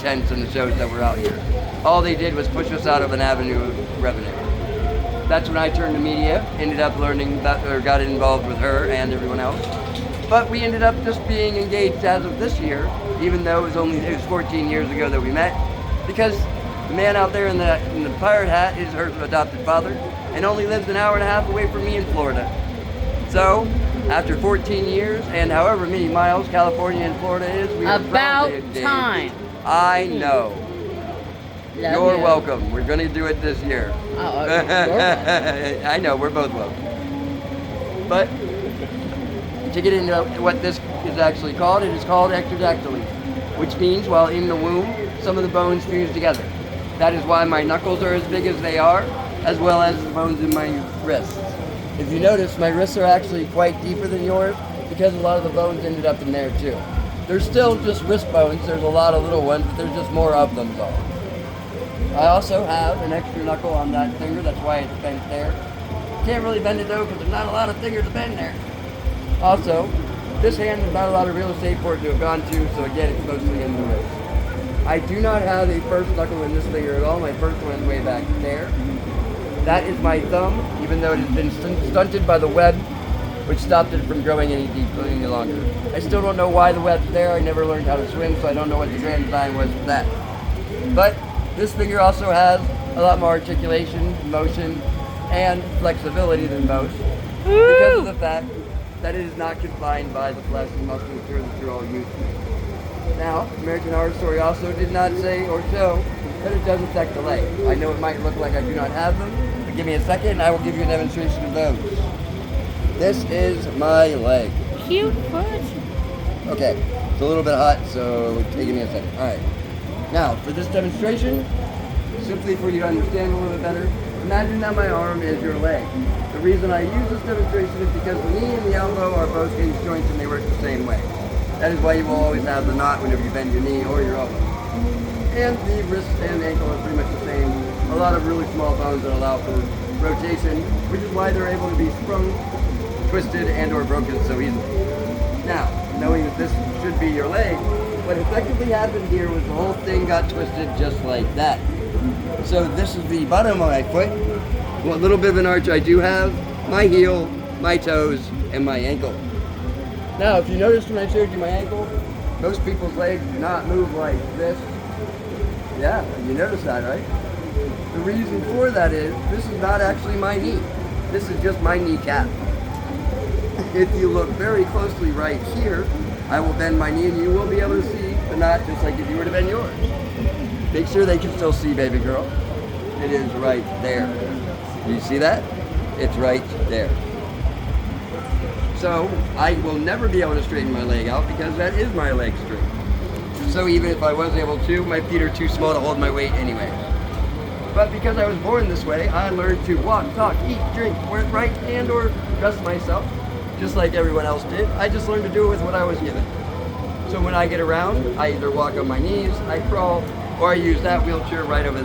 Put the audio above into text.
tents and the shows that were out here. All they did was push us out of an avenue of revenue. That's when I turned to media, ended up learning that, or got involved with her and everyone else. But we ended up just being engaged as of this year, even though it was 14 years ago that we met, because the man out there in the pirate hat is her adopted father and only lives an hour and a half away from me in Florida. So, after 14 years and however many miles California and Florida is, we are about proud to time. I know. Love You're you. welcome. We're going to do it this year. Oh, okay. I know, we're both welcome. But to get into what this is actually called, it is called ectrodactyly, which means while in the womb, some of the bones fuse together. That is why my knuckles are as big as they are, as well as the bones in my wrists. If you notice, my wrists are actually quite deeper than yours because a lot of the bones ended up in there too. There's still just wrist bones, there's a lot of little ones, but there's just more of them though. I also have an extra knuckle on that finger, that's why it's bent there. Can't really bend it though because there's not a lot of fingers to bend there. Also, this hand there's not a lot of real estate for it to have gone to, so again it's mostly in the wrist. I do not have a first knuckle in this finger at all, my first one is way back there. That is my thumb, even though it has been stunted by the web, which stopped it from growing any longer. I still don't know why the web's there, I never learned how to swim, so I don't know what the grand design was for that. But this finger also has a lot more articulation, motion, and flexibility than most, because of the fact that it is not confined by the flesh and musculature that you're all used to. Now, American Horror Story also did not say or show that it does affect the leg. I know it might look like I do not have them, but give me a second and I will give you a demonstration of those. This is my leg. Cute foot. Okay, it's a little bit hot, so give me a second. All right. Now, for this demonstration, simply for you to understand a little bit better, imagine that my arm is your leg. The reason I use this demonstration is because the knee and the elbow are both hinge joints and they work the same way. That is why you will always have the knot whenever you bend your knee or your elbow. And the wrist and ankle are pretty much the same. A lot of really small bones that allow for rotation, which is why they're able to be sprung, twisted, and or broken so easily. Now, knowing that this should be your leg, what effectively happened here was the whole thing got twisted just like that. So this is the bottom of my foot. What little bit of an arch I do have, my heel, my toes, and my ankle. Now, if you noticed when I showed you my ankle, most people's legs do not move like this. Yeah, you noticed that, right? The reason for that is, this is not actually my knee. This is just my kneecap. If you look very closely right here, I will bend my knee and you will be able to see the knot just like if you were to bend yours. Make sure they can still see, baby girl. It is right there. Do you see that? It's right there. So, I will never be able to straighten my leg out because that is my leg straight. So even if I was able to, my feet are too small to hold my weight anyway. But because I was born this way, I learned to walk, talk, eat, drink, wear right, and or dress myself, just like everyone else did. I just learned to do it with what I was given. So when I get around, I either walk on my knees, I crawl, or I use that wheelchair right over there.